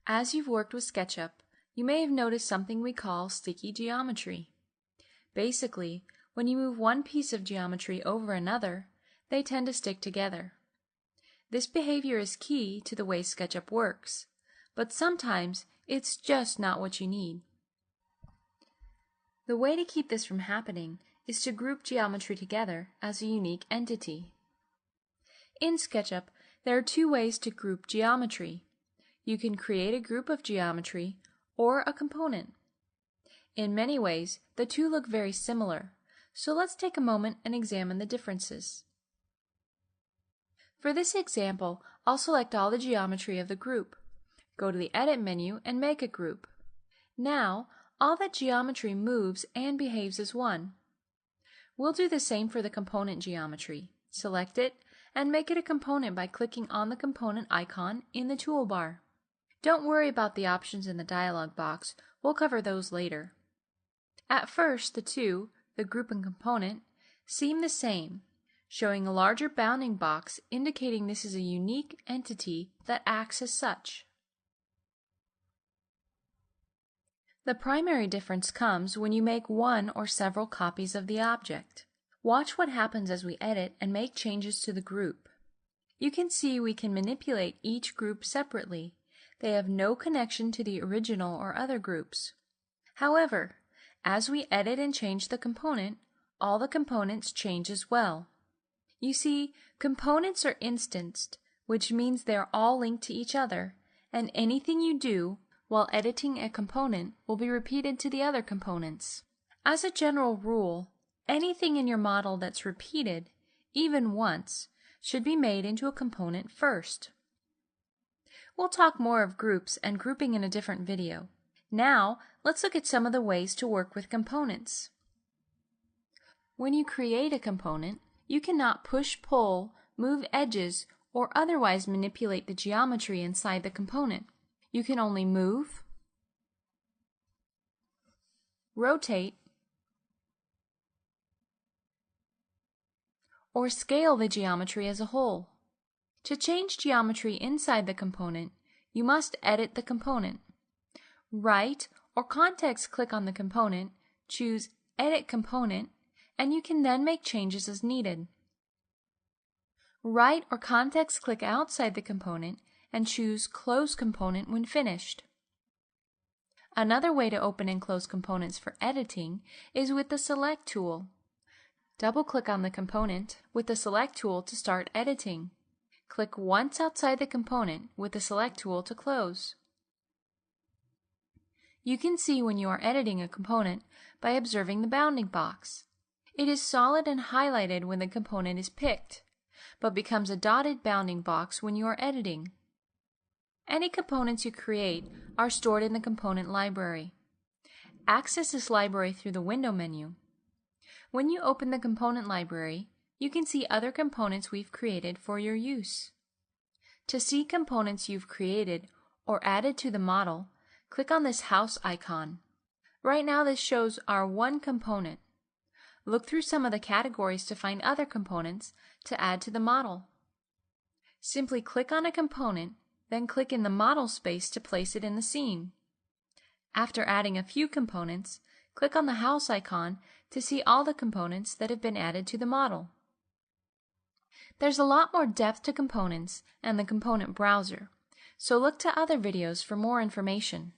As you've worked with SketchUp, you may have noticed something we call sticky geometry. Basically, when you move one piece of geometry over another, they tend to stick together. This behavior is key to the way SketchUp works, but sometimes it's just not what you need. The way to keep this from happening is to group geometry together as a unique entity. In SketchUp, there are two ways to group geometry. You can create a group of geometry or a component. In many ways, the two look very similar, so let's take a moment and examine the differences. For this example, I'll select all the geometry of the group. Go to the Edit menu and make a group. Now, all that geometry moves and behaves as one. We'll do the same for the component geometry. Select it and make it a component by clicking on the component icon in the toolbar. Don't worry about the options in the dialog box, we'll cover those later. At first, the two, the group and component, seem the same, showing a larger bounding box indicating this is a unique entity that acts as such. The primary difference comes when you make one or several copies of the object. Watch what happens as we edit and make changes to the group. You can see we can manipulate each group separately. They have no connection to the original or other groups. However, as we edit and change the component, all the components change as well. You see, components are instanced, which means they're all linked to each other, and anything you do while editing a component will be repeated to the other components. As a general rule, anything in your model that's repeated, even once, should be made into a component first. We'll talk more of groups and grouping in a different video. Now, let's look at some of the ways to work with components. When you create a component, you cannot push, pull, move edges, or otherwise manipulate the geometry inside the component. You can only move, rotate, or scale the geometry as a whole. To change geometry inside the component, you must edit the component. Right or context click on the component, choose Edit Component, and you can then make changes as needed. Right or context click outside the component and choose Close Component when finished. Another way to open and close components for editing is with the Select tool. Double-click on the component with the Select tool to start editing. Click once outside the component with the Select tool to close. You can see when you are editing a component by observing the bounding box. It is solid and highlighted when the component is picked, but becomes a dotted bounding box when you are editing. Any components you create are stored in the component library. Access this library through the Window menu. When you open the component library, you can see other components we've created for your use. To see components you've created or added to the model, click on this house icon. Right now this shows our one component. Look through some of the categories to find other components to add to the model. Simply click on a component, then click in the model space to place it in the scene. After adding a few components, click on the house icon to see all the components that have been added to the model. There's a lot more depth to components and the component browser, so look to other videos for more information.